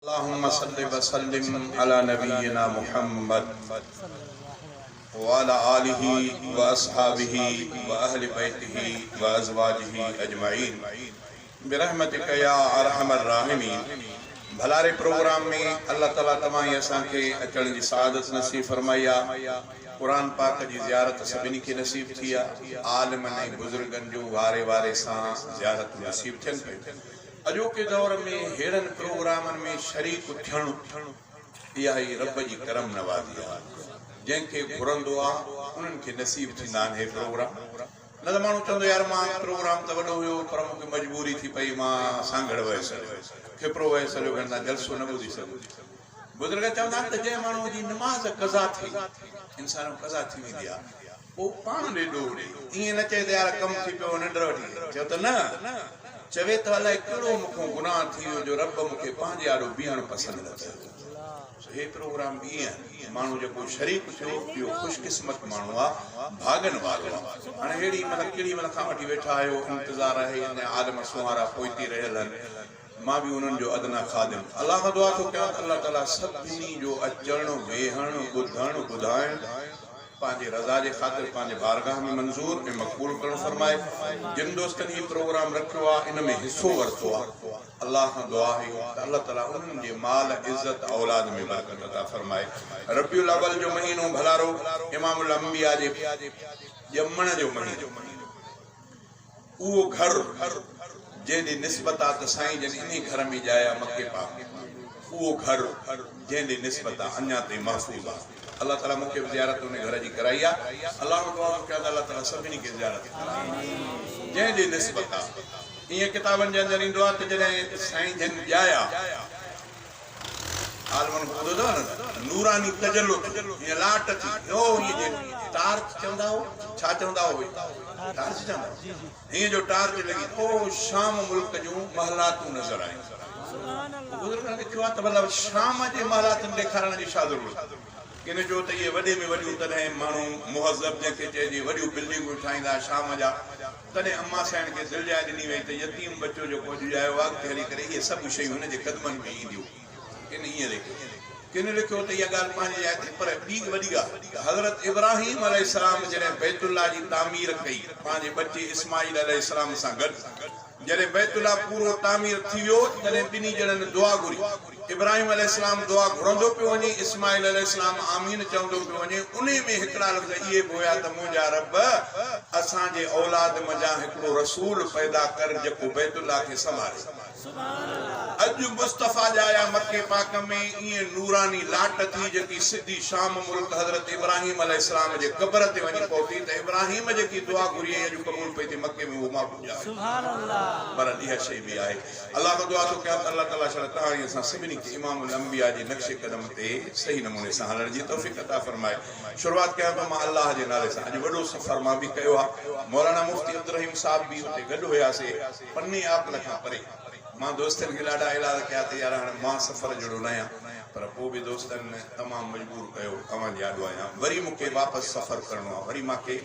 अल्लाहुम्मा सल्लि व सल्लिम अला नबिय्यिना मुहम्मद व अला आलिहि व अस्हाबिहि व अहलि बैतिहि व अज़वाजिहि अजमईन बिरहमतिका या अरहमर राहिमीन। भलारे प्रोग्राम में अल्लाह ताला तमाही असांखे अचण जी सआदत नसीब फरमाया। कुरान पाक जी ज़ियारत सभिनी खे नसीब थी आहे। आलिमन ऐं बुज़ुर्गनि जो वारे वारे सां ज़ियारत नसीब थियनि पियूं। अॼोके दौर में हेड़नि प्रोग्रामनि में शरीक थियणु इहा ई रब जी करम नवाज़ी आहे। जंहिंखे घुरंदो आहे उन्हनि खे नसीब थींदा आहिनि हे प्रोग्राम। न त माण्हू चवंदो यार मां प्रोग्राम त वॾो हुयो पर मूंखे मजबूरी थी पई, मां सांगड़ वहे सॼो खिपरो वहे सॼो घंटा जलसो न ॿुधी सघो। बुज़ुर्ग चवंदा आहिनि त जंहिं माण्हूअ जी नमाज़ कज़ा थी, इंसान कज़ा थी वेंदी आहे, पोइ पाण ॾे ॾोड़े ईअं न चए त यार कमु थी पियो निंड वठी चयो त न, चवे त अलाए कहिड़ो मूंखां गुनाह थी वियो जो रब मूंखे पंहिंजे आॾो बीहणु पसंदि न कयो। हे प्रोग्राम बि ईअं माण्हू जेको शरीक थियो इहो ख़ुशकिस्मत माण्हू आहे, भागनि वारो आहे। हाणे अहिड़ी मतिलबु केॾी महिल खां वठी वेठा आहियो, इंतज़ार आहे, आलम सुहारा पोइती रहियल आहिनि। मां बि उन्हनि जो अदना खादिम। अलाह खां दुआ थो कयां त अलाह ताला सभिनी जो अचणु वेहणु ॿुधणु ॿुधाइणु पंहिंजे रज़ा जे ख़ातिर पंहिंजे बारगाह में मंज़ूर ऐं मक़बूल करणु फरमाए। जिन दोस्तनि हीउ प्रोग्राम रखियो आहे, इन में हिसो वरितो आहे, अलाह खां दुआ आहे त अलाह ताला उन्हनि जे माल इज़त औलाद में बरकत अता फरमाए। रबियुल अव्वल जो महीनो भलारो इमामुल अंबिया जे ॼमण जो महीनो, उहो घर जंहिंजी निस्बत आहे त साईं जन इन घर में ॼाया मके पाक, उहो घर जंहिंजी निस्बत आहे अञा ताईं महफ़ूज़ आहे। अल्लाह ताला मूंखे ज़ियारत उन घर जी कराई आहे। अल्लाह दुआ थो कयां त अल्लाह ताला सभिनी खे ज़ियारत कराए जंहिंजी निस्बत आहे। ईअं किताबनि जे अंदरि ईंदो आहे त जॾहिं साईं जन ॼाया आलमन ॿुधो अथव न, नूरानी तजल्लो ईअं लाट थी, हो ईअं टार्च चवंदा हो, छा चवंदा हो, टार्च चवंदा हीअं जो टार्च लॻी, ओ शाम मुल्क जूं महलातूं नज़र आयूं। बुज़ुर्गनि लिखियो आहे त मतिलबु शाम जे महलातुनि ॾेखारण जी छा ज़रूरत, किन जो त इहे वॾे में वॾियूं तॾहिं माण्हू मुहज़ब जंहिंखे चइजे वॾियूं बिल्डिंगूं ठाहींदा शाम जा, तॾहिं अम्मा साईं खे दिलजाए ॾिनी वई त यतीम बच्चो जेको ॼायो आहे अॻिते हली करे इहे सभु शयूं हुन जे क़दमनि में ईंदियूं। किन ईअं लिखियो, किन लिखियो त इहा ॻाल्हि पंहिंजी जाइ ते, पर ॿी वॾी ॻाल्हि हज़रत इब्राहिम अलैहिस्सलाम जॾहिं बैतुल्लाह जी तामीर कई पंहिंजे बच्चे इस्माईल अलैहिस्सलाम सां गॾु, जॾहिं बैतुल्लाह पूरो तामीर थी वियो तॾहिं ॿिन्ही ॼणनि दुआ घुरी। इब्राहिम अलैहिस्सलाम दुआ घुरंदो पियो वञे, इस्माईल अलैहिस्सलाम आमीन चवंदो पियो वञे। उन में हिकिड़ा लफ़्ज़ इहे बि हुया त मुंहिंजा रब असांजे औलाद मंझां हिकिड़ो रसूल पैदा कर जेको बैतुल्लाह खे संभाले। अॼु मुस्तफ़ा ॼाया मके पाक में ईअं नूरानी लाट थी जेकी सिधी शाम मुल्क हज़रत इब्राहिम अलैहिस्सलाम जे क़ब्र ते वञी पहुती त इब्राहिम जेकी दुआ घुरी अॼु क़बूल पई थी मके में, उहो मां सुभान अल्लाह। पर इहा शइ बि आहे। अलाह खां दुआ थो कयां त अलाह ताला शर तहां असां सभिनी खे इमामुल अंबिया जे नक्शे कदम ते सही नमूने सां हलण जी तौफ़ीक़ अता फरमाए। शुरूआत कयां थो मां अल्लाह जे नाले सां। अॼु वॾो सफ़र मां बि कयो आहे। मौलाना मुफ्ती अब्दुल रहीम साहब बि हुते गॾु हुयासीं, पन्नी आपल खां परे। मां दोस्तनि खे ॾाढा इलाज कया त यार हाणे मां सफ़र जहिड़ो न आहियां, पर पोइ बि दोस्तनि तमामु मजबूर कयो, तव्हांजी आॾो आहियां, वरी मूंखे वापसि सफ़र करिणो आहे, वरी मूंखे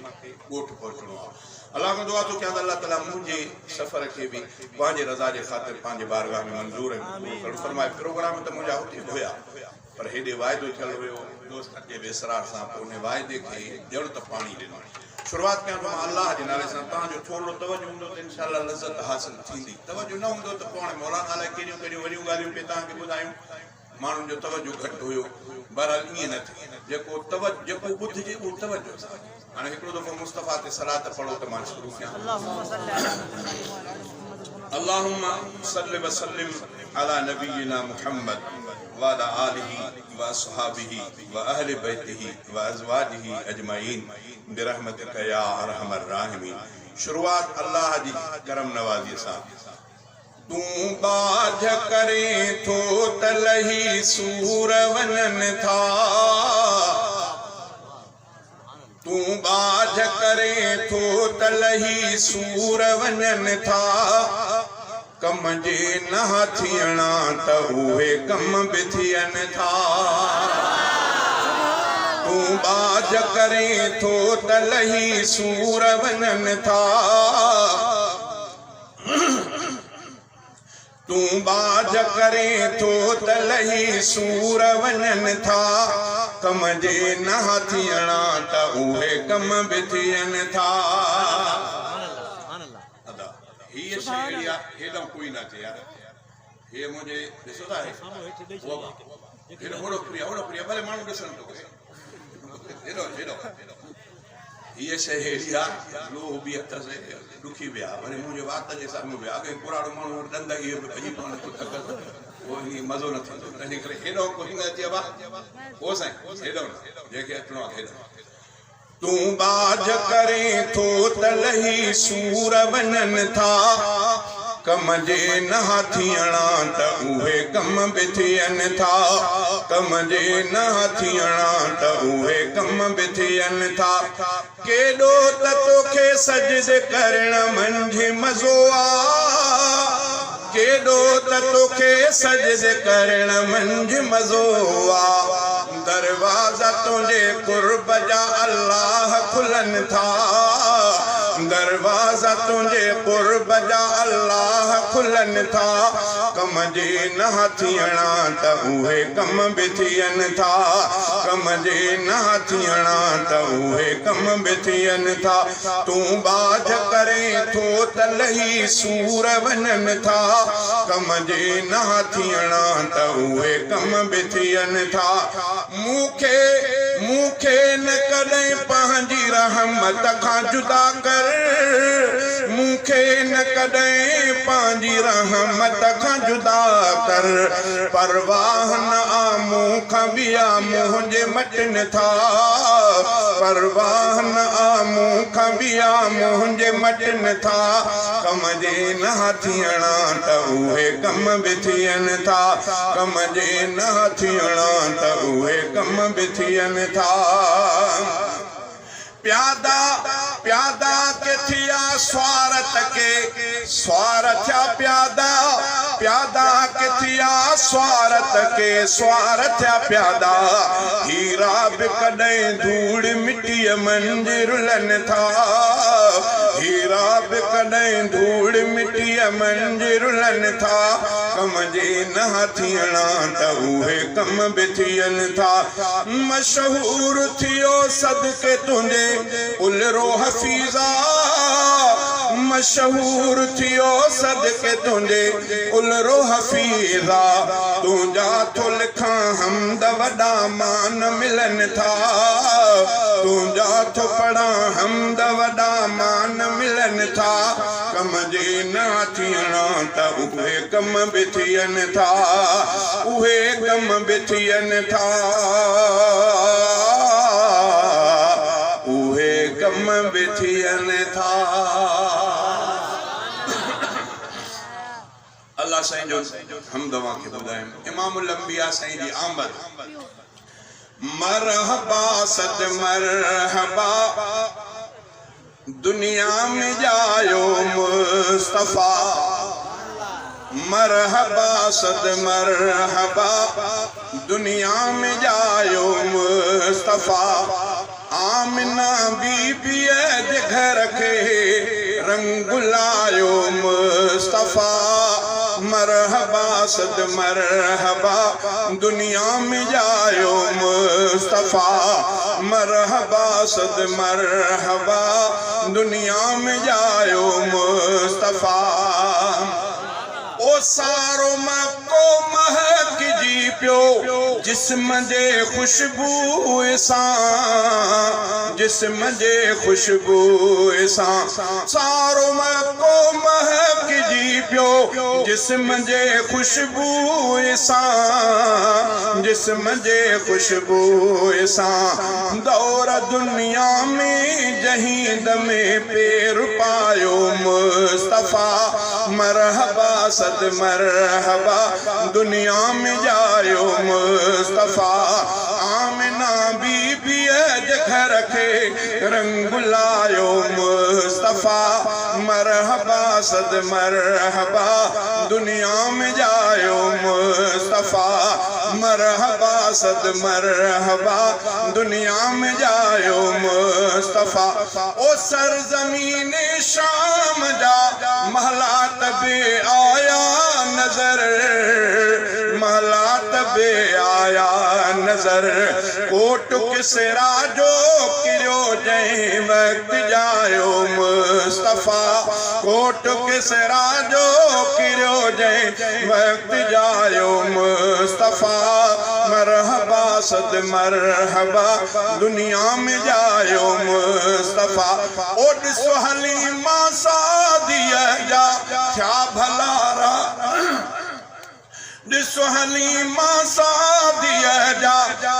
ॻोठ पहुचणो आहे। अलाह खां दुआ थो कयां त अलाह ताला मुंहिंजे सफ़र खे बि पंहिंजे रज़ा जे ख़ातिर पंहिंजे बारगाह में मंज़ूर ऐं फरमाए। प्रोग्राम त मुंहिंजा हुते हुया, पर हेॾे वाइदो थियल हुयो दोस्तनि जे बेसरार सां, पोइ उन वाइदे खे ॼण त पाणी ॾिनो। शुरूआत कयां थो मां अल्लाह जे नाले सां। तव्हांजो थोरो तवजो हूंदो त इंशाअल्लाह लज़त हासिल थींदी, तवजो न हूंदो त पोइ हाणे मौलाना अलाए कहिड़ियूं कहिड़ियूं वॾियूं ॻाल्हियूं पिए तव्हांखे ॿुधायूं। माण्हुनि जो तवजो घटि हुयो, बहरहाल ईअं न थिए, जेको ॿुधिजे उहो तवजो सां। हाणे हिकिड़ो दफ़ो मुस्तफ़ा ते सलात पढ़ो त मां शुरू कयां। अल्लाहुम्मा सल्लि व सल्लिम अला नबिय्यिना मुहम्मद व अला आलिहि व अस्हाबिहि व अहलि बैतिहि व अज़वाजिहि अजमईन बिरहमतिका या अरहमर राहिमीन। शुरुआत अल्लाह जी करम नवाज़ी सां। तूं बाझ करे थो तलही सूर वञनि था, तूं बाझ करे थो तलही सूर वञनि था, कम जे न थियणा त उहे कम बि थियनि था। तूं बाझ करे थो तलही सूर वञनि था, तू बाज करे थो त लही सूर वञनि था कम जे न थियणा त उहे कम बि थियनि था। हीअ शइ हेॾो कोई न थिए यार, हे मुंहिंजे ॾिसो था हेॾो प्रिय भले माण्हू ॾिसनि थो हेॾो हेॾो हीअ शइ हेड़ी आहे लोह बि अथसि ॾुखी विया वरी मुंहिंजे वात जे साम्हूं विया अॻे पुराणो माण्हू ॾंद इहे बि भॼी पवनि उहो ईअं मज़ो न थींदो तंहिं करे हेॾो कोई न चइबो आहे पोइ साईं हेॾो न जंहिंखे अचिणो आहे हेॾो। तूं बाज करे थो त लही सूर वञनि था कम जे न थियणा त उहे कम बि थियनि था कम जे न थियणा त उहे कम बि थियनि था। केॾो त तोखे सजदे करण मंझि मज़ो आ केॾो त तोखे सजदे करण मंझि मज़ो आ दरवाज़ा तुंहिंजे कुर्ब जा अल्लाह खुलनि था दरवाज़ा तुंहिंजे कुर्ब जा अल्लाह खुलनि था कम जे न थियणा त उहे कम बि थियनि था कम जे न थियणा त उहे कम बि थियनि था। तूं बाज करे थो त लही सूर वञनि था कम जे न थियणा त उहे कम बि थियनि था। मूंखे न कॾहिं पंहिंजी रहमत खां जुदा कर मूंखे न कॾहिं पंहिंजी रहमत खां जुदा कर परवाह न आ मूं खां ॿिया मुंहिंजे मटनि था परवाह न आ मूं खां ॿिया मुंहिंजे मटनि था कम जे न थियणा त उहे कम बि थियनि था कम जे न थियणा त उहे कम बि थियनि था। प्यादा प्यादा के थिया स्वार्थ के स्वार्थ प्यादा प्यादा के थिया स्वार्थ प्यादा हीरा बि कॾहिं धूड़ मिटीअ मंझि रुलनि था हीरा बि कॾहिं धूड़ मिटीअ मंझि रुलनि था कम जे न थियणा त उहे कम बि थियनि था। मशहूर थियो सदके तुंहिंजे उलरो हफ़ीज़ा मशहूर थियो सदके तुंहिंजे उलरो हफ़ीज़ा तुंहिंजा थो लिखां हमद वॾा मान मिलनि था तुंहिंजा थो पढ़ां हमद वॾा मान मिलनि था कम जे न थियणा त उहे कम बि थियनि था उहे कम बि थियनि था उहे कम बि थियनि था। अल्लाह साईं जो हमदवा खे ॿुधायूं इमामुल अंबिया साईं जी आमद मरहबा सद मरहबा दुनिया में जायो मुस्तफा मरहबा सद मरहबा दुनिया में जायो मुस्तफा आमिना बीबी जे घर के रंग लायो मुस्तफा मरहबा सद मरहबा दुनिया में जायो मुस्तफा मरहबा सद मरहबा दुनिया में जायो मुस्तफा ओ सारो मको महक जी पियो जिस्म जे खुशबू सां जिस्म जे खुशबू सां सारो मको महक जी पियो जिस्म जे खुशबू सां जिस्म जे खुशबू सां दौर दुनिया में जहीद में पेर पायो मुस्तफा मरहबा सद मरहबा दुनिया में जायो मुस्तफा आमिना बीबी जे घर खे रंग लायो मुस्तफ़ा मरहबा सद मरहबा दुनिया में जायो मुस्तफ़ा मरहबा सद मरहबा दुनिया में जायो मुस्तफ़ा ओ सरजमीन शाम जा महलात बे आया नजर महलात बे आया नजर कोट किसरा जो किरो जै वक्त जायो मुस्तफ़ा कोट किसरा जो किरो जै वक्त जायो मुस्तफ़ा मरहबा सद मरहबा दुनिया में जायो मुस्तफ़ा ओड सुहलीमा सादिया जा क्या भलारा सुहलीमा सादिया जा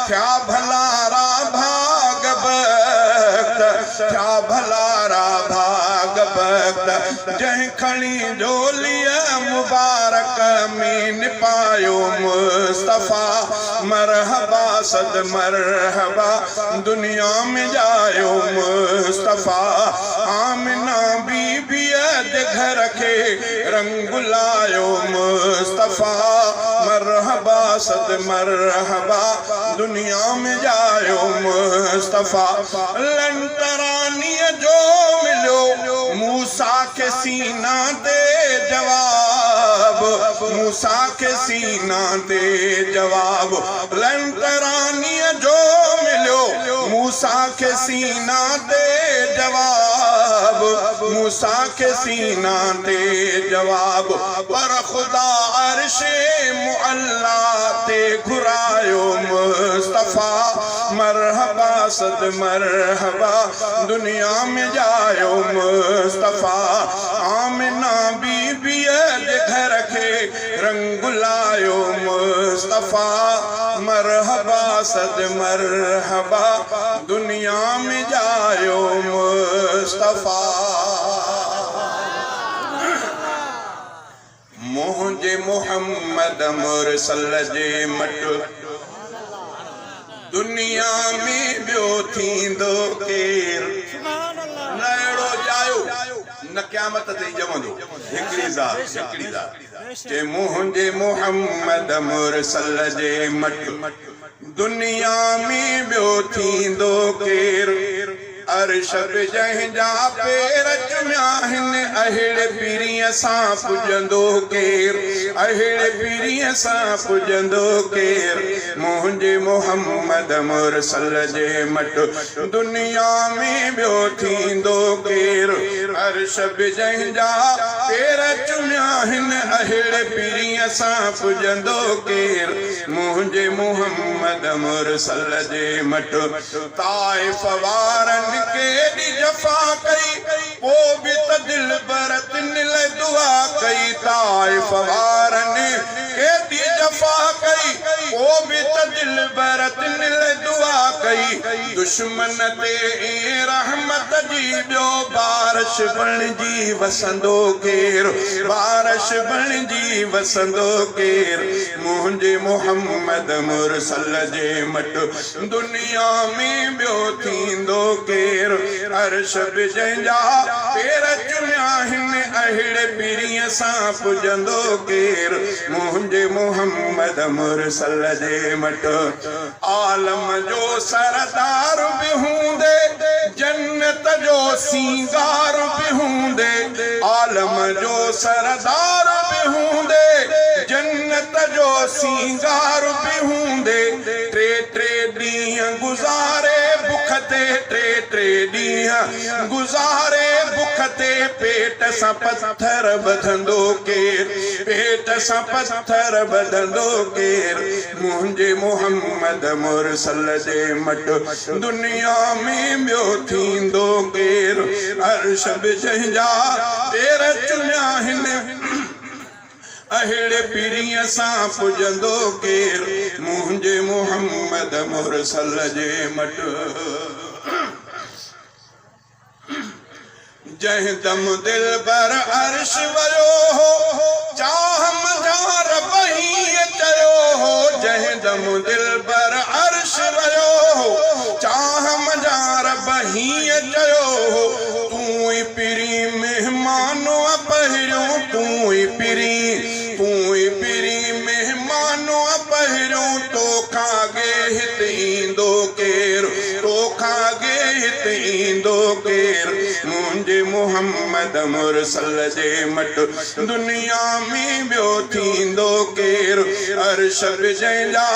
क्या भलारा भाग भक्त क्या भलारा भाग भक्त जह खड़ी झोलिया मुबारक मीन पायो मुस्तफ़ा मरहबा सद मरहबा दुनिया में जायो मुस्तफ़ा आमिना बीबी घर के रंग लायो मुस्तफ़ा मरहबा सद मरहबा दुनिया में जायो मुस्तफ़ा लंतरानी जो मिलो मूसा के सीना दे जवाब मूसा के सीना दे जवाब लंतरानी जो मिलो मूसा के सीना दे जवाब मूसा के सीना दे जवाब पर खुदा अर्शे मुअल्ला ते घुरायो मुस्तफ़ा मरहबा सद मरहबा दुनिया में जायो मुस्तफ़ा आमिना बीबी घर के रंग लायो मुस्तफ़ा मरहबा सद मरहबा दुनिया में जायो मुस्तफ़ा मुझे मोहम्मद मुरसल जे मट दुनिया में बियो थींदो केर नड़ो जायो न क़यामत ते जमंदो हिकड़ी ज़ात जे मुझे मोहम्मद मुरसल जे मट दुनिया में बियो थींदो केर अर्श जंहिंजा पेर चुमिया हिन अहिड़े पीरीअ सां पुॼंदो केर अहिड़े पीरीअ सां पुॼंदो केर मुंहिंजे मोहम्मद मुरसल जे मट दुनिया में ॿियो थींदो केर अर्श जंहिंजा पेर चुमिया हिन अहिड़े पीरीअ सां पुॼंदो केर मुंहिंजे मोहम्मद मुरसल जे मट ताइफ़ वारनि केॾी जफ़ा कई पोइ बि त दिल बरत निल दुआ कई ताइफ़ वारनि केॾी जफ़ा कई पोइ बि त दिल बरत निल दुआ कई दुश्मन ते रहमत जी ॿियो बारिश बणिजी वसंदो केर बारिश बणिजी वसंदो केर मुंहिंजे मोहम्मद मुरसल जे मट दुनिया में ॿियो थींदो केर अर्श जंहिंजा पेर चुमिया हिन अहिड़े पीरीअ सां पुॼंदो केर मुंहिंजे मोहम्मद मुरसल जे मट आलम जो सरदार बि हूंदे जन्नत जो सींगार बि हूंदे आलम जो सरदार बि हूंदे जन्नत जो सींगार बि हूंदे टे टे ॾींहं गुज़ारे बुख ते टे ॾींहं गुज़ारे बुख ते पेट सां पत्थर ॿधंदो केर पेट सां पत्थर ॿधंदो केर मुंहिंजे मोहम्मद मुरसल जे मट दुनिया में ॿियो थींदो केर अर्श जंहिंजा पेर चुमिया हिन अहिड़े पीरीअ सां पुॼंदो केर मुंहिंजे मोहम्मद मुरसल जे मट जंहिं दम दिल पर अर्श वियो हो चाहम जार बही चयो हो जंहिं दम दिल पर अर्श वियो हो चाहम जार बही चयो तू ही पिरी मेहमानो पहिरियों तू ही पिरी मेहमानो पहिरियों तो खागे हित ईंदो केर तो खागे हित ईंदो केर मुंहिंजे मोहम्मद मुरसल जे मट दुनिया में ॿियो थींदो केर अर्श जंहिंजा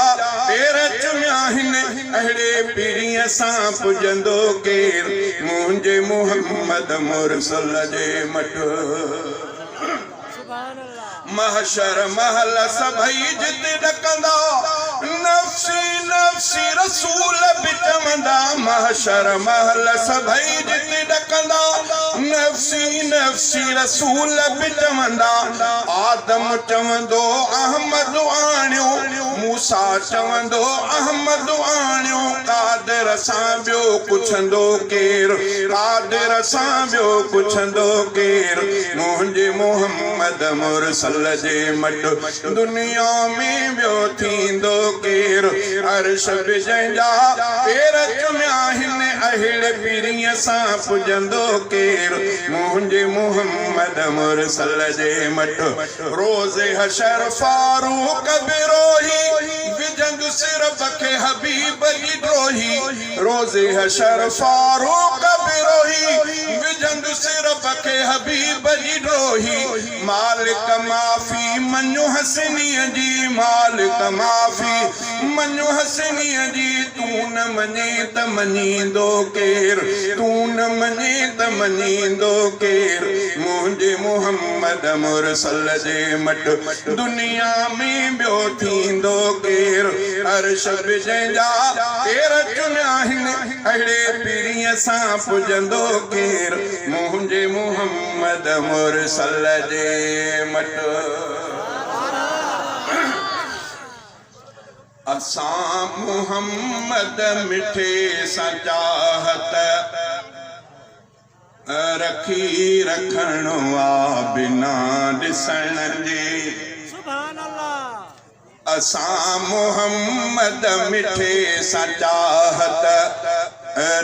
पेर चुमिया आहिनि अहिड़े पीरीअ सां पुॼंदो केर मुंहिंजे मोहम्मद मुरसल जे मट महशर महल सभई जिते ॾकंदा नफ़्सी नफ़्सी रसूल बि चवंदा महशर महल सभई जिते ॾकंदा नफ़्सी नफ़्सी रसूल बि चवंदा आदम चवंदो अहमद आणियो मूसा चवंदो अहमद आणियो कादिर सां ॿियो पुछंदो केर कादिर सां ॿियो पुछंदो केर मुंहिंजे मोहम्मद मुरसल जे मट दुनिया में ॿियो थींदो केर अर्श जंहिंजा पेर चुमिया आहिनि अहिड़े पीरीअ सां पुॼंदो केर मुंहिंजे मोहम्मद मुरसल जे मट रोज़े हशर फारूक बिरोही विझंदु सिरफ खे हबीब जी ड्रोही रोज़े हशर फारूक बिरोही विझंदु सिरफ खे हबीब जी ड्रोही मालिक माफ़ी मञो हसनीअ जी मालिक माफ़ी मञो हसनीअ जी तू न मञे त मञींदो केर तू न मञे त मञींदो केर मुंहिंजे मोहम्मद मुरसल जे मट दुनिया में ॿियो थींदो केर अर्श जंहिंजा पेर चुमिया आहिनि अहिड़े पीरीअ सां पुॼंदो केर मुंहिंजे मोहम्मद मुरसल जे मट असां मोहम्मद मिठे सां चाहत रखी रखणो आ बिना ॾिसण जे असां मोहम्मद मिठे सां चाहत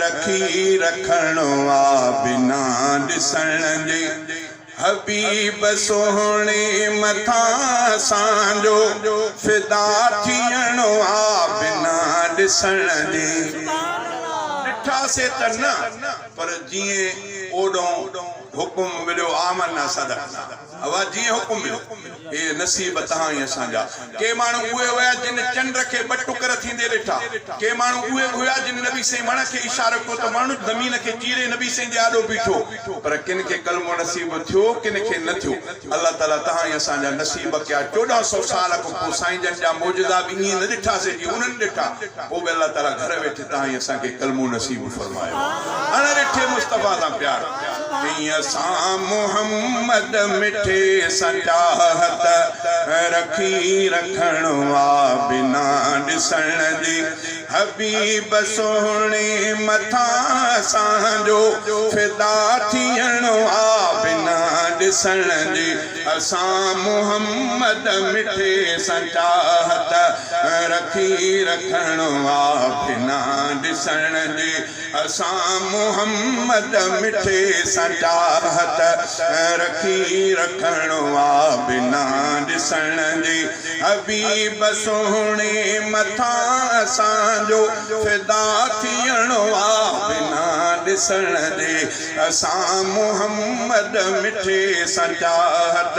रखी रखणो आ बिना ॾिसण जे हबीब सोहणे मथां असांजो फिदा थियणो आ बिना ॾिसण जे ॾिठासीं त न पर जीअं ओॾो हुकुम मिलियो आमना सदक अवा जीअं हुकुम मिलियो हे नसीब तहां ई असांजा के माण्हू उहे हुया जिन चंड खे ॿ टुकर थींदे ॾिठा के माण्हू उहे हुया जिन नबी साईं वण खे इशारो कयो त माण्हू ज़मीन खे चीरे नबी साईं जे आॾो बीठो पर किन खे कलमो नसीब थियो किन खे न थियो अल्लाह ताला तहां ई असांजा नसीब कया 1400 साल खां पोइ साईं जन जा मौजूदा बि ईअं न ॾिठासीं जीअं उन्हनि ॾिठा पोइ बि अल्लाह ताला घर वेठे तहां ई असांखे कलमो नसीब फरमायो हाणे ॾिठे मुस्तफ़ा सां प्यार असां मोहम्मद मिठे सां चाहत रखी रखणो आ बिना ॾिसण जे हबीब सोहणे मथां असांजो फिदा थियणो आ बिना ॾिसण जे असां मोहम्मद मिठे सां चाहत रखी रखणो आ बिना ॾिसण जे असां मोहम्मद मिठे सां चाहत रखी रखणो आ बिना ॾिसण जे हबीब सोहणे मथां असांजो फिदा थियणो आ बिना ॾिसण जे असां मोहम्मद मिठे सां चाहत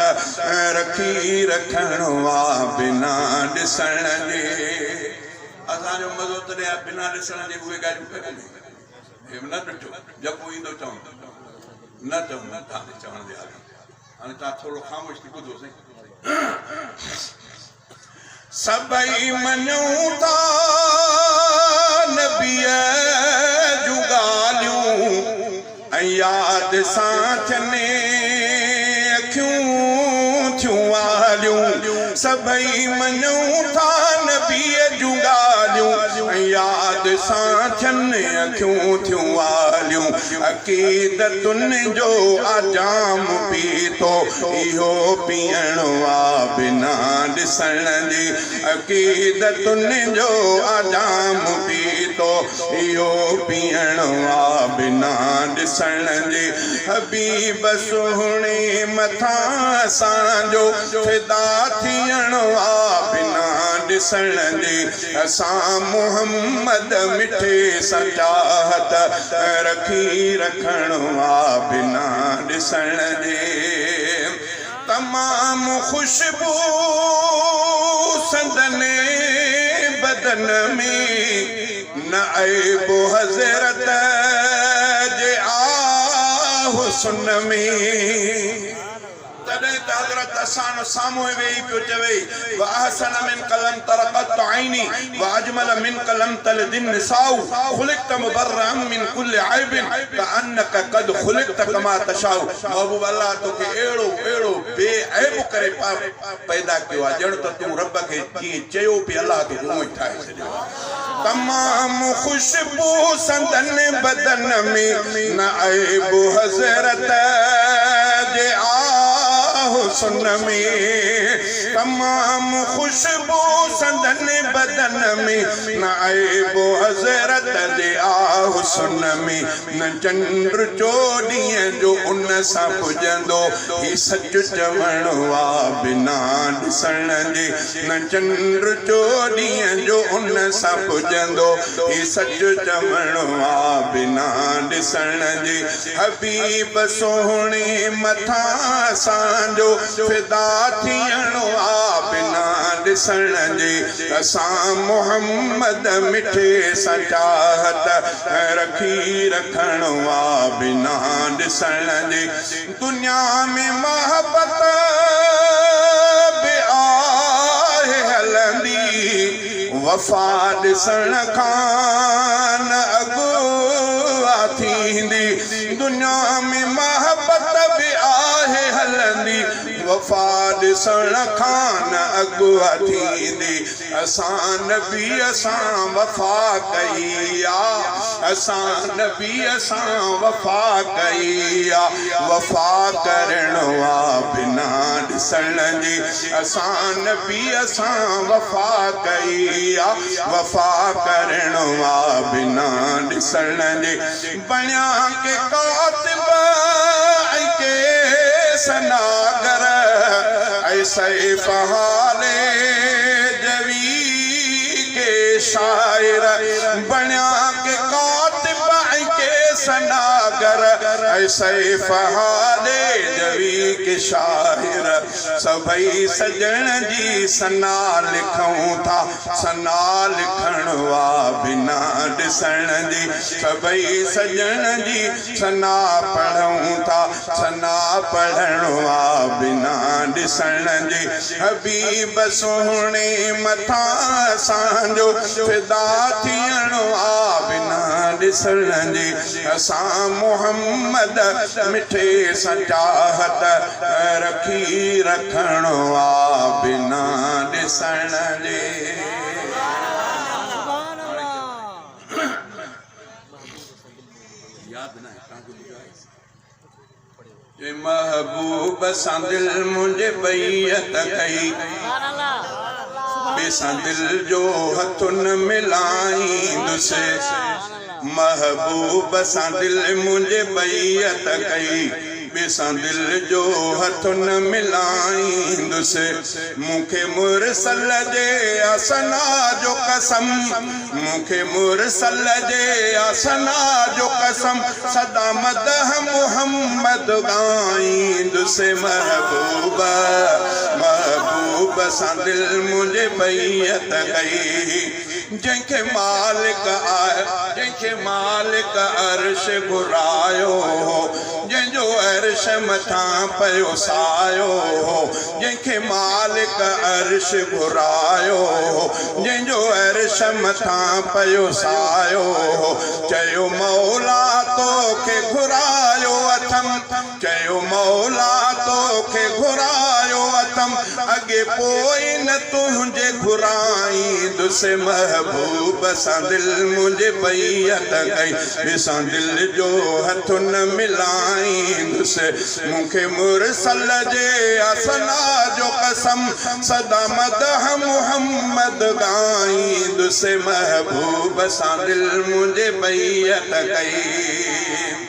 रखी रखणो आ बिना ॾिसण जे असांजो मज़ो तॾहिं आहे बिना ॾिसण जे उहे ॻाल्हियूं न ॾिठो जेको ईंदो चवंदो न चवंदो तव्हांजे चवण जे हाणे तव्हां थोरो ख़ामोश थी ॿुधो साईं सभई मञूं था नबीअ जूं ॻाल्हियूं ऐं यादि सां थियनि अखियूं थियूं आलियूं सभई मञूं था नबीअ जूं ॻाल्हियूं ऐं यादि सां थियनि अखियूं थियूं आलियूं अक़ीदतुनि जो आजाम पीतो इहो पीअण वा बिना ॾिसण जी अक़ीदतुनि जो आजाम पीतो इहो पीअण वा बिना ॾिसण जी हबीब सुहिणे मथां असांजो फिदा थियण वा बिना ॾिसण जी असां मुहम्मद मिठे सां चाहत रखी रखण वा बिना ॾिसण जे तमामु ख़ुशबू संदने बदन में न ऐबो हज़रत जे हुस्न में तॾहिं त हज़रत असां साम्हूं वेही पियो चवे वअहसन मिन कलम तरक़त आइनी वअजमल मिन कलम तलदिन निसाउ खुलिक़त मुबर्रअन मिन कुल्लि ऐबिन कअन्नक क़द खुलिक़त कमा तशाउ महबूब अल्लाह तोखे अहिड़ो अहिड़ो बेऐब करे पैदा कयो आहे ॼण त तूं रब खे जीअं चयो पिए अल्लाह तोखे उहो ई ठाहे छॾियो आहे तमामु ख़ुशबू संदन बदन में न ऐब हज़रत जे हुस्न में तमामु ख़ुशबू संदन बदन में न ऐबो हज़रत जे हुस्न में न चंद्र चोॾींहं जो उन सां पुॼंदो ही सच चवण वा बिना ॾिसण जे न चंद्र चोॾींहं जो उन सां पुॼंदो ही सच चवण वा बिना ॾिसण जे हबीब सुहिणे मथां असांजो फिदा थियण वा बिना ॾिसण जे असां मुहम्मद मिठे सां चाहत रखी रखण वा बिना ॾिसण जे दुनिया में मोहब्बत बि आहे हलंदी वफ़ा ॾिसण खां न अॻुवा थींदी दुनिया में मोहब्बत बि आहे हलंदी वफ़ा ॾिसण खां न अॻुवा थींदी असां नबी असां वफ़ा कई आहे असां नबी असां वफ़ा कई आहे वफ़ा करण वा बिना ॾिसण जी असां नबी असां वफ़ा कई आहे वफ़ा करण वा बिना ॾिसण जी बणिया के कातिब ऐं के सनागर ऐसे फहाले जवी के शायर बणिया के कातिब के सनागर ऐसे फहाले जवी के शायर सभई सजण जी सना लिखूं था सना लिखण वा बिना ॾिसण जी सभई सजण जी सना पढ़ूं था सना पढ़ण वा बिना ॾिसण जी हबीब सुहिणे मथां असांजो फिदा थियण वा बिना ॾिसण जी असां मुहम्मद मिठे सां चाहत रखी रखण वा बिना ॾिसण जे महबूब सां दिल मुंहिंजे बैयत कई ॿिए सां दिल जो हथ न मिलाईंदुसि महबूब सां दिल मुंहिंजे बैयत कई ॿिए सां दिल जो हथ न मिलाईंदुसि मूंखे मुरसल जे आसना जो कसम मूंखे मुरसल जे आसना जो कसम सदा मदह मुहम्मद ॻाईंदुसि महबूब महबूब सां दिल मुंहिंजे बैयत कई जंहिंखे मालिक अर्श घुरायो जंहिंजो अर्श मथां पयो सायो जंहिंखे मालिक अर्श घुरायो जंहिंजो अर्श मथां पयो सायो चयो मौला तोखे घुरायो अथम चयो मौला तोखे घुरायो अथम अॻे पोइ न तुंहिंजे घुराईंदुसि दुसे महबूब सां दिल मुझे बैयत कई ॾिसां दिल जो हथ न मिलाईंदुसि मूंखे मुरसल जे असना जो कसम सदा मदह मुहम्मद गाईंदुसि महबूब सां दिल मुझे बैयत कई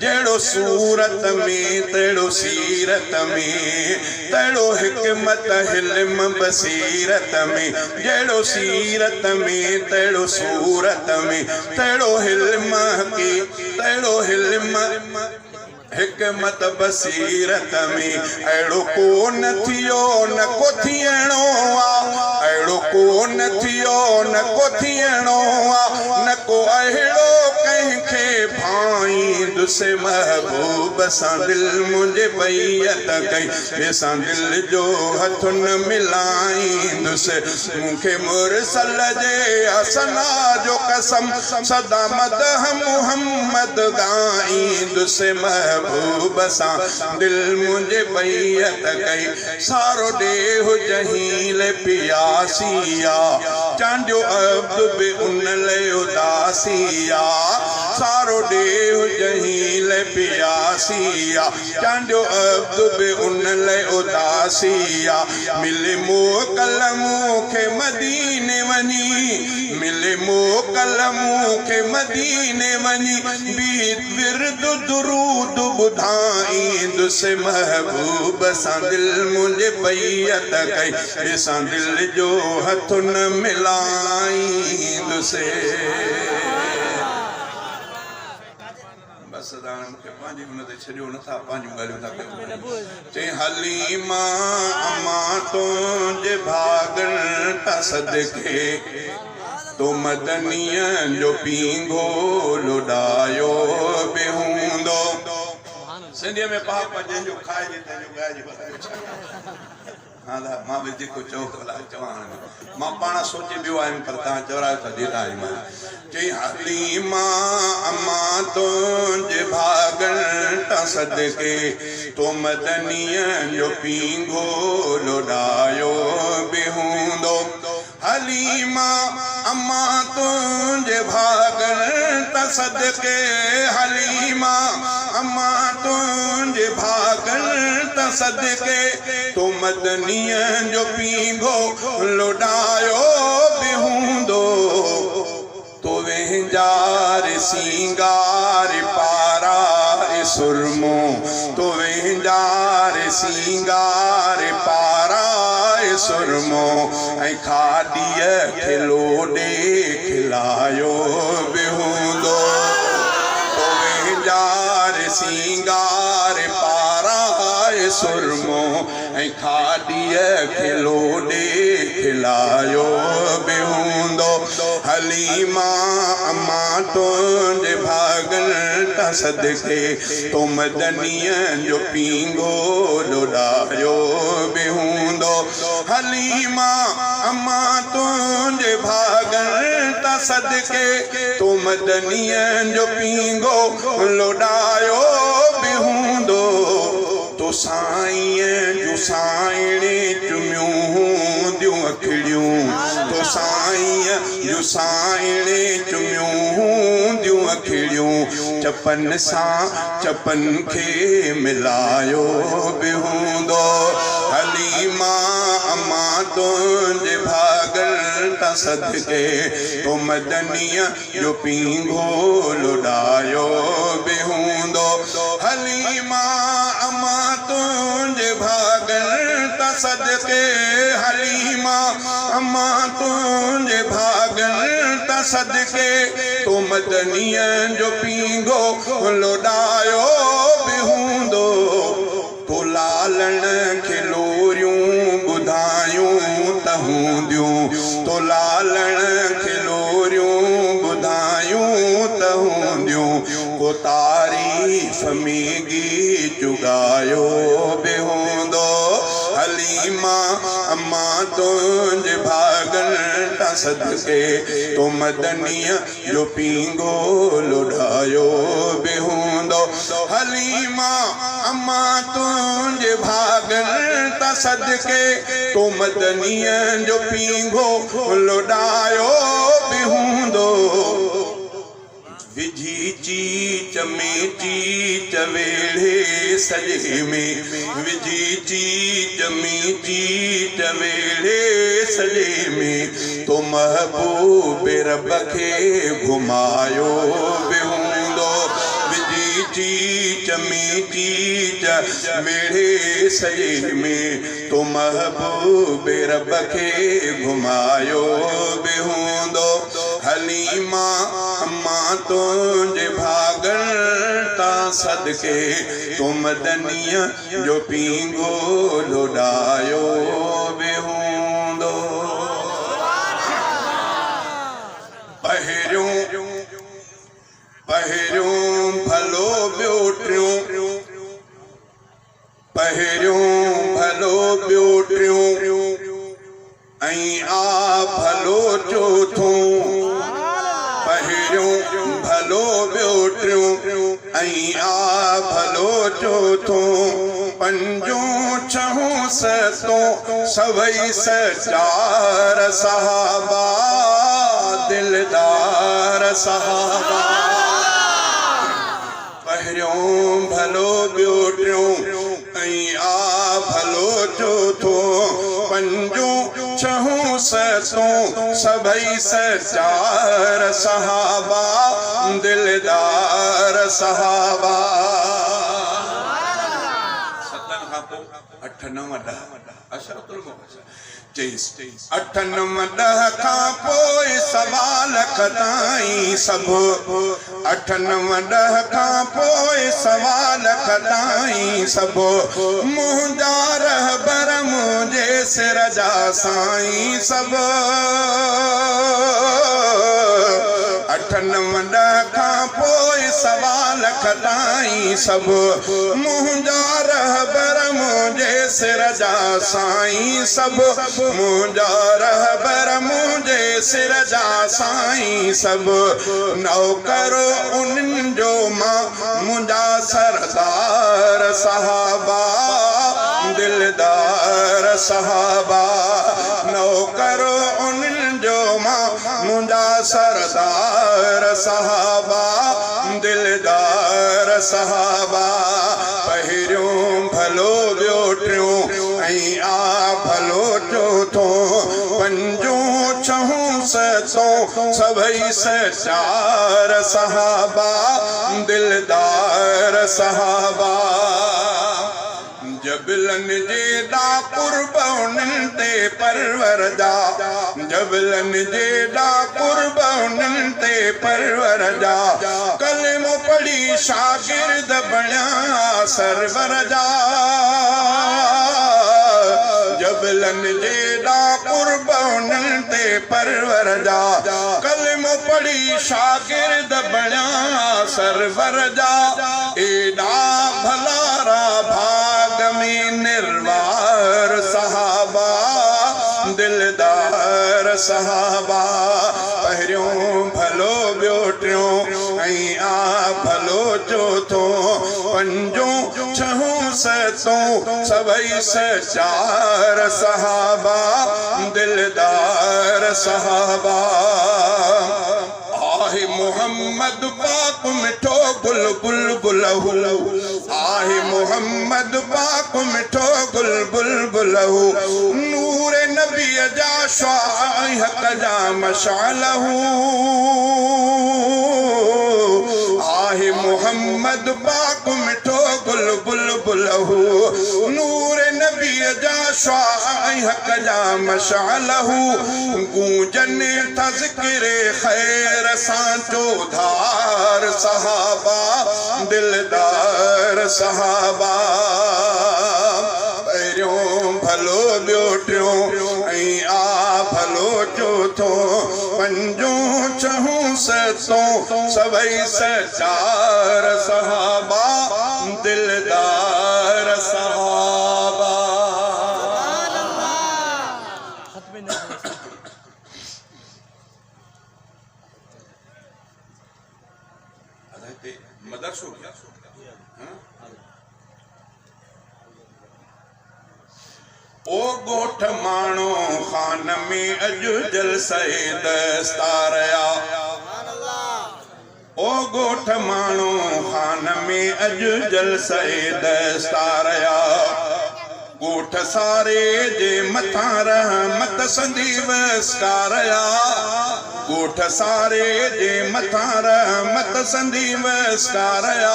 जहिड़ो सूरत में तहिड़ो सीरत में तहिड़ो हिकमत हिल्म बसीरत में जहिड़ो सीरत में तहिड़ो सूरत में तहिड़ो हिल्म की तहिड़ो हिल्म हिकमत बसीरत में अहिड़ो को न थियो न को थियणो आहे अहिड़ो को न थियो न को थियणो आहे न को अहिड़ो कंहिंखे भाईंदुसि महबूब सां दिल मुंहिंजे बैयत कई ॾिसां दिल जो हथ न मिलाईंदुसि मूंखे मुरसल जे असना जो कसम सदा मदह मुहम्मद गाईंदुसि महबूब सां दिल मुझे बैयत कई सारो ॾेहु जहील पियासिया चांडियो अब्द बि उन लाइ उदासिया सारो ॾेहु जहील पियासिया चांडियो अब्द बि उन लाइ उदासिया मिले मोकल मूंखे मदीने वञी मिले मोकल मूंखे मदीने वञी विर्द दुरूद ॿुधाईंदुसि महबूब सां दिल मुंहिंजे बैयत कई ॾिसां दिल जो हथ न मिलाईंदुसि बस मूंखे पंहिंजी हुन ते छॾियो नथा पंहिंजूं ॻाल्हियूं था कयूं चई हलीमा अमा तुंहिंजे भागनि था सदके तो मदनीअ जो पींघो लोॾायो बि हूंदो सिंधीअ में पाप जंहिंजो खाइजे तंहिंजो ॻाइजे हाँ दा मां भी जेको चओ चवां मां पाण सोचे पियो आहियां पर तव्हां चवरायो था ॾींदा आहियूं चई हलीमा अमा तुंहिंजे भागनि था सदके तो मदनीअ जो पींघो लोॾायो बि हूंदो हलीमा अमा तुंहिंजे भागनि था सदके हलीमा अमा तुंहिंजे भागनि था सदके तो मदनीअ जो पींघो लोॾायो बि हूंदो तो वेंजार सिंगार पारा सुरमो तो वेंजार सिंगार पारा सुरमो ऐं खाॾीअ खे लोॾे खिलायो बि हूंदो तो वेंजार सिंगार पारा सुरमो ऐं खाॾीअ खे लोॾे खिलायो बि हूंदो हलीमा अमा तुंहिंजे भागनि था सदके तो मदनीअ जो पींघो लोॾायो बि हूंदो हलीमा अमा तुंहिंजे भागनि था सदके तो मदनीअ जो पींघो लोॾायो बि हूंदो तो साईं जूं साइणे चुमियूं हूंदियूं अखिड़ियूं तो साईं जूं साइणे चुमियूं हूंदियूं अखिड़ियूं चपन सां चपन खे मिलायो बि हूंदो हलीमा अमा तुंहिंजे भागनि था सदके तो मदनीअ जो पींघो लोॾायो बि हूंदो हलीमा अमा तुंहिंजे भागनि था सदके हलीमा अमा तुंहिंजे भागनि था सदके तो मदनीअ जो पींघो लोॾायो बि हूंदो तो लालण खे लोरियूं ॿुधायूं त हूंदियूं तो लालण खे लोरियूं ॿुधायूं त हूंदियूं को तारीफ़ में गीत ॻायो बि हूंदो हलीमा अमा तुंहिंजे भागनि था ता सदके तो मदनिया जो पींगो लुढ़ायो बेहूंदो हलीमा अम्मा तुंहिंजे भागन ता सदके तो मदनिया जो पींगो लुढ़ायो बेहूंदो विझी चीच में चीच वेड़े सजे में विझी चीच में चीच वेड़े सजे में तो महबूब रब खे घुमायो बेहूंदो विझी चीच में चीच वेड़े सजे में तो महबूब रब खे घुमायो बेहूंदो हलीमा अम्मा तुंहिंजे भागन ता सदके तो मदनिया जो पींगो लुढ़ायो बेहूंदो पहिरियों भलो ॿियो टियों पहिरियों भलो ॿियो टियों ऐं आ भलो चोथों पहिरियों भलो ॿियो टियों ऐं आ भलो चोथों पंजों छहों सतों सभई सचार सहाबा दिलदार सहाबा पहिरियों भलो ॿियो टियों ऐं आ भलो चोथों पंजों छहों सतों सभई सचार सहाबा दिलदार सहाबा सतन खां पोइ 8 9 10 अशरतुल मुबशर 8 9 10 खां पोइ सवाल खताई सभु 8 9 10 खां पोइ सवाल खताई सभु मुंहिंजा रहबर मुंहिंजे सिर जा साईं सभु 8 9 10 खां पोइ सवाल खताई सभु मुंहिंजा रहबर मुंहिंजे सिर जा साईं सभु मुंहिंजा रहबर मुंहिंजे सिर जा साईं सभु नौकर उन्हनि जो मां मुंहिंजा सरदार सहाबा दिलदार सहाबा नौकर उन्हनि जो मां मुंहिंजा सरदार सहाबा दिलदार सहाबा पहिरियों भलो ॿियो टियों ऐं आ भलो चोथों पंजों छहों सतों सभई सचार सहाबा दिलदार सहाबा जबलन जे दा कुर्ब उन्हनि ते परवर जा जबलन जे दा कुर्ब उन्हनि ते परवर जा कलमो पढ़ी शागिर्द बणिया सरवर जा जबलन जे दा कुर्ब उन्हनि ते परवर जा कलमो पढ़ी शागिर्द बणिया सरवर जा एॾा भलारा भाग में निर्वार सहाबा दिलदार सहाबा पहिरियों भलो ॿियो टियों ऐं आ भलो चोथों पंजों छहों सतों सभई सचार सहाबा दिलदार सहाबा आहे मोहम्मद पाक मिठो बुलबुल बुलहु आहे मोहम्मद पाक मिठो बुलबुल बुलहु नूर नबी जा शाह हक जा मशालहु आहे मोहम्मद पाक मिठो बुलबुल बुलहु नूर नबी जा शाह हक जा मशालहु गूंजन था ज़िक्र खैर सांचो धार सहाबा दिलदार सहाबा पहिरियों भलो ॿियो टियों ऐं आ भलो चोथों पंजों छहों सतों सभई सचार सहाबा दिलदार सहाबा मदरसो क्या ओ गोठ माणो खान में अजु जलसे दस्तारया ओ गोठ माणो खान में अजु जलसे दस्तारया गोठ सारे जे मथा रहमत संदीव स्कारया गोठ सारे जे मथा रहमत संदीव स्कारया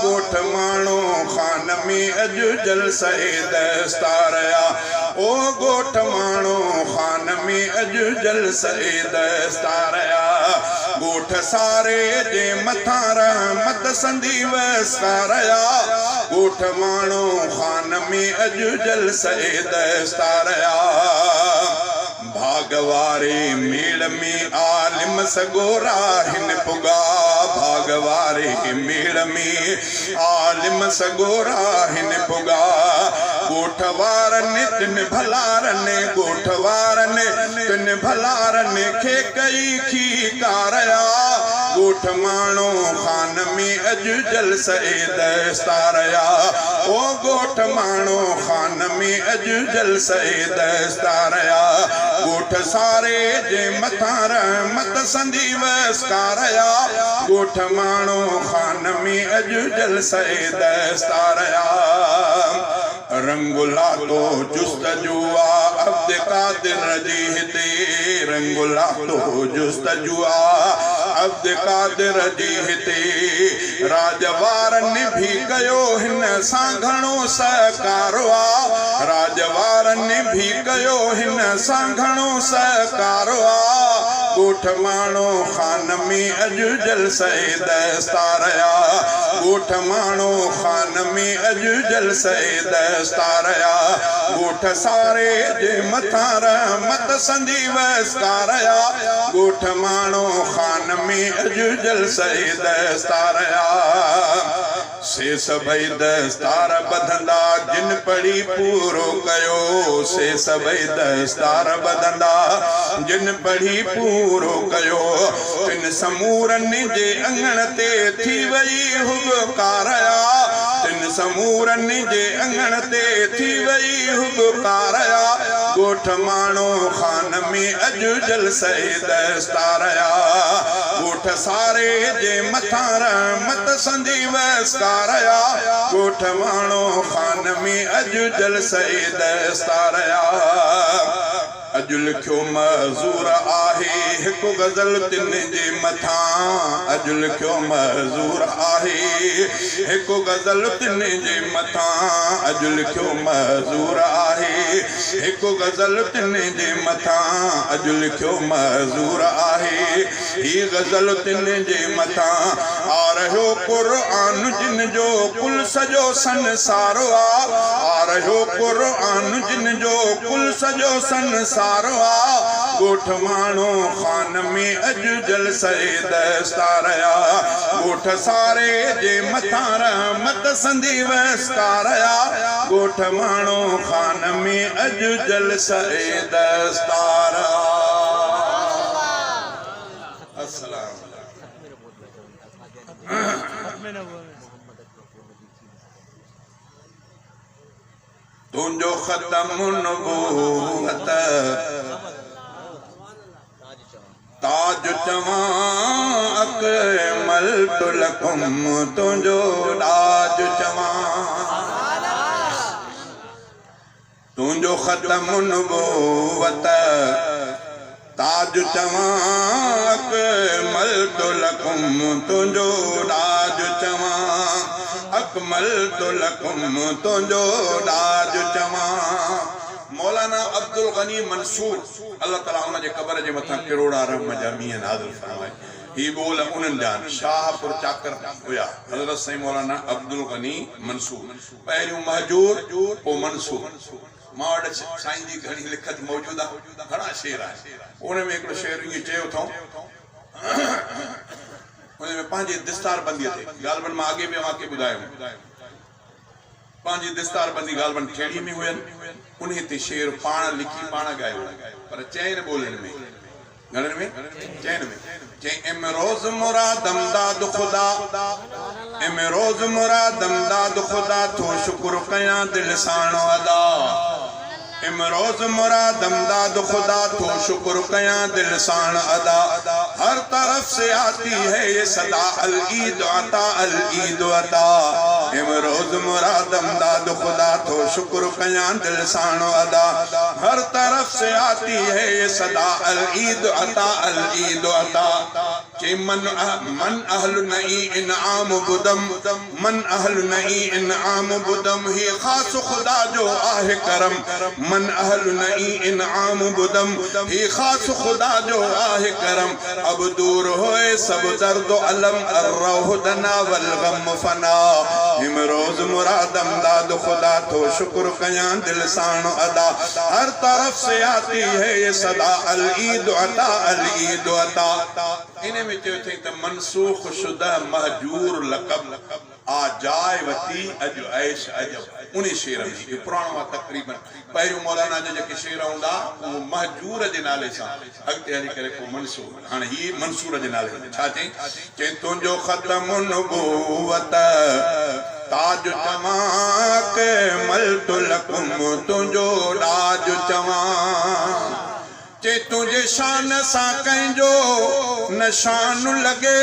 गोठ माणो खान में अजु जलसे दस्तारया ओ गोठ माणो खान में अजु जलसे दस्तारया गोठ सारे जे मथा रहमत संदीव स्कारया गोठ माणो खान में अजु जलसे दस्तारया भागवारे मेल में आलिम सगोरा हिन पुगा भागवारे मेल में आलिम सगोरा हिन पुगा गोठवारन तिन भलारन गोठवारन तिन भलारन खे कई खी कारया गोठ माणो खान में अजु जलसे दस्तारया ओ गोठ माणो खान में अजु जलसे दस्तारया गोठ सारे जे मथा रहमत संदीव स्कारया गोठ माणो खान में अजु जलसे दस्तारया रंगुला तो जुस्तजुआ अब्द कादिर जी हिते रंगुला तो जुस्तजुआ अब्द कादिर जी हिते राजवारन भी कयो हिन सां घणो सहकारो आ राजवारन भी कयो हिन सां घणो सहकारो आ गोठ माणो खान में अजु जलसे दस्तारया गोठ माणो खान में अजु जलसे दस्तारया गोठ सारे जे मथा रहमत संदीव स्कारया गोठ माणो खान में अजु जलसे दस्तारया से सभई दस्तार बधंदा जिन पढ़ी पूरो कयो से सभई दस्तार बधंदा जिन पढ़ी पूरो कयो तिन समूरन जे अंगण ते थी वई हुबकारया तिन समूरन जे अंगण ते थी वई हुबकारया गोठ माणो खान में अजु जलसे दस्तारया गोठ सारे जे मथा रहमत संदीव स्कारया गोठ माणो खान में अजु जलसे दस्तारया अजु लिखियो मज़ूर आहे हिकु गज़ल तिन जे मथा अजु लिखियो मज़ूर आहे हिकु गज़ल तिन जे मथा अजु लिखियो मज़ूर आहे हिकु गज़ल तिन जे मथा अजु लिखियो मज़ूर आहे ही गज़ल तिन जे मथा आ रहियो क़ुरान जिन जो कुल सॼो संसारो आ रहियो क़ुरान जिन जो कुल सॼो संसारो गोठ माणो खान में अजु जलसे दस्तारया गोठ सारे जे मथा रहमत संदीव स्कारया गोठ माणो खान में अजु जलसे दस्तारया अस्सलाम तुंजो खत्म नबूवत ताज चवा अकमल लकुम तुंजो ताज चवा तुंजो खत्म नबूवत ताज चवा अकमल लकुम तुंजो ताज चवा अकमल लकुम तुंजो ताज चवा मौलाना अब्दुल गनी मंसूर अल्लाह ताला उन जे कब्र जे मथा करोड़ा रहम जामिया नाज़िल फरमाए ही बोल उन्हनि जान शाहपुर चाकर हुया हज़रत साईं मौलाना अब्दुल गनी मंसूर पहिरियों महजूर पोइ मंसूर मां वटि साईं जी घणी लिखत मौजूद आहे घणा शेर आहे उन में हिकिड़ो शेर ईअं चयो अथऊं उन में पंहिंजी दिस्तार बंदीअ ते ॻाल्हि मां अॻे बि तव्हांखे ॿुधायो पंहिंजी दिस्तार बंदी ॻाल्हि ठेड़ी में हुयनि उन ते शेर पाण लिखी पाण ॻायो पर चइनि ॿोलियुनि में घणनि में चैन में चई इमरोज़ मुरादम दाद खुदा इमरोज़ मुरादम दाद खुदा तो शुक्र कयां दिल साण अदा इमरोज़ मुरादम दाद खुदा तो शुक्र कयां दिल साण अदा हर तरफ से आती है ये सदा अल ईद अता अल ईद अता इमरोज़ मुरादम दाद खुदा तो शुक्र कयां दिल साण अदा हर तरफ से आती है ये सदा अल ईद अता अल ईद अता कि मन अहल नई इनाम बुदम मन अहल नई इनाम बुदम ही खास खुदा जो आहे करम मन अहल नई इनाम बुदम ही खास खुदा जो आहे करम अब दूर होए सब दर्द अलम अर्रह दना वल गम फना इमरोज़ मुरादम दाद खुदा तो शुक्र कयां दिल साण अदा हर तरफ से आती है ये सदा अल ईद अता अल ईद अता इन्हें में चयो थी त मनसूख शुदा महजूर लक़ब आ जाए वती अज ऐश अजब उन शेर में पुराणो आहे तक़रीबन पहिरियों मौलाना जो जेके शेर हूंदा वो महजूर जे नाले सां अॻिते हली करे को मंसूर हाणे ही मंसूर जे नाले छा चई तुंहिंजो ख़त्म नबूवत ताज चमाक मलतु लकुम तुंहिंजो राज चवां चे तुझे शान सा कंहिंजो निशान लगे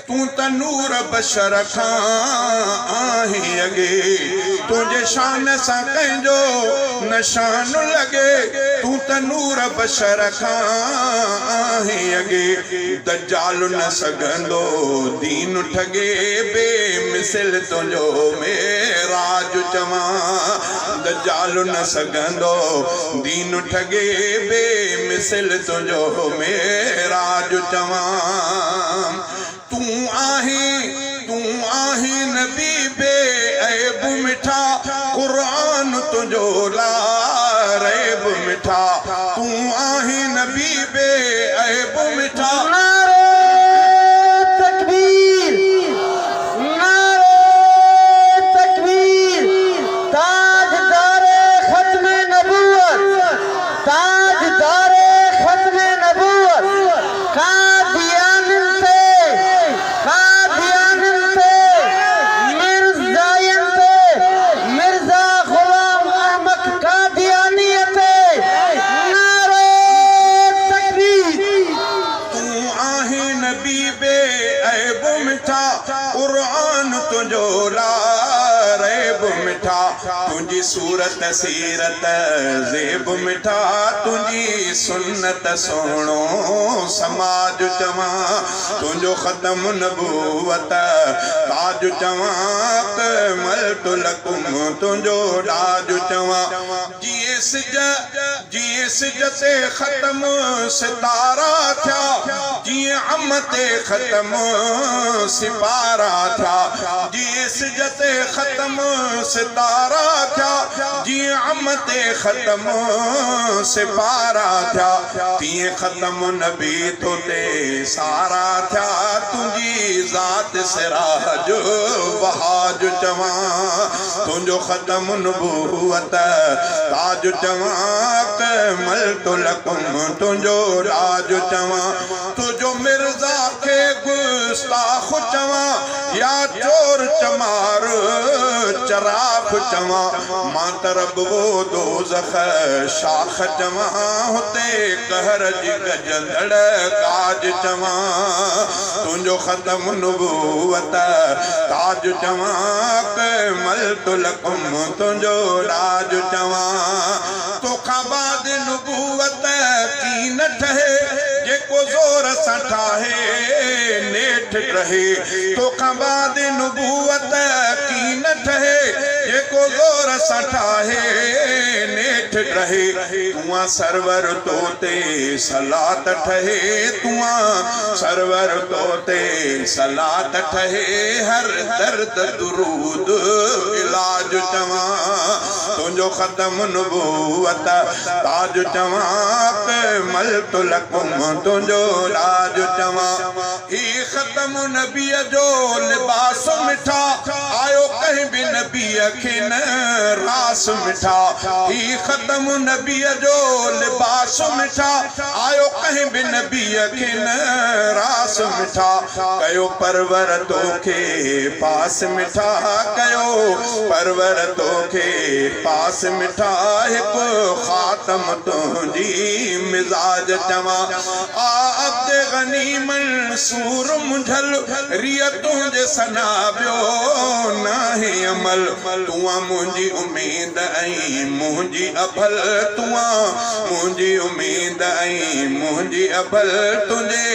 तू त नूर बशर खां आहीं अगे तुझे शान सा कंहिंजो निशान लगे तू त नूर बशर खां आहीं अगे दज्जाल न सघंदो दीन ठगे बेमिसल तुंहिंजो मेराज चवां दज्जाल न सघंदो दीन ठगे बेमिसल सिल तुझो मेराज चवां तू आही नबी बे ऐब मिठा कुरान तुझो ला रैब मिठा तू आही नबी बे ऐब मिठा तुझी सूरत सीरत ज़ेब मिठा तुझी सुन्नत सोणो समाज चवां तुझो ख़त्म नबूवत ताज चवां कमलतु लकुम तुझो राज चवां जिए सिज ते ख़त्म सितारा थिया जिए अम ते ख़त्म सिपारा थिया जिए सिज ते ख़त्म सितारा थिया जिए अम ते ख़त्म सिपारा थिया तीअं ख़त्म नबी तो ते सारा थिया तुंहिंजी ज़ात सिराज बहाज चवां तुंहिंजो ख़त्म नबूवत ताज चवां कमलतु लकुम तुंहिंजो राज चवां तुंहिंजो मिर्ज़ा खे गुस्ताख़ चवां या चोर चमार चराख चवां मां तरब वो दोज़ख शाख चवां हुते कहर जी गजंदड़ काज चवां तुंहिंजो ख़त्म नबूवत ताज चवां कमलतु लकुम तुंहिंजो राज चवां तोखां बाद नबूवत की न ठहे जेको ज़ोर सां ठाहे नेठ रहे तोखां बाद नबूवत की न ठहे जेको ज़ोर सां ठाहे नेठ रहे तूं सरवर तो ते सलात ठहे तूं सरवर तो ते सलात ठहे हर दर्द दुरूद इलाज चवां तुंहिंजो ख़त्म नबूवत ताज चवां कमलतु लकुम तुंहिंजो तुझो राज चवा ही खत्म नबी जो लिबास मिठा आयो कहीं भी नबी खे न रास मिठा ही खत्म नबी जो लिबास मिठा आयो कहीं भी नबी खे न रास मिठा कयो परवर तोखे पास मिठा कयो परवर तोखे पास मिठा एक खातम तुझी मिजाज चवा आ अब्द गनी मंसूर मुझल रिया तुझे सना बियो नाहे अमल तुआ मुझी उम्मीद आई मुझी अभल तुआ मुझी उम्मीद आई मुझी अभल तुझे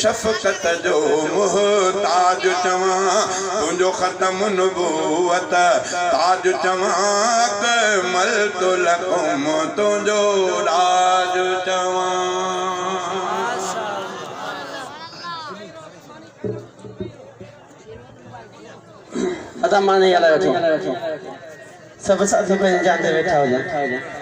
शफकत जो मुहताज चवा तुझो खत्म नबूवत ताज चवा कमल तो लकुम तुझो राज चवा अदा माने याला बैठो सब साथी पे जानते बैठा हो जा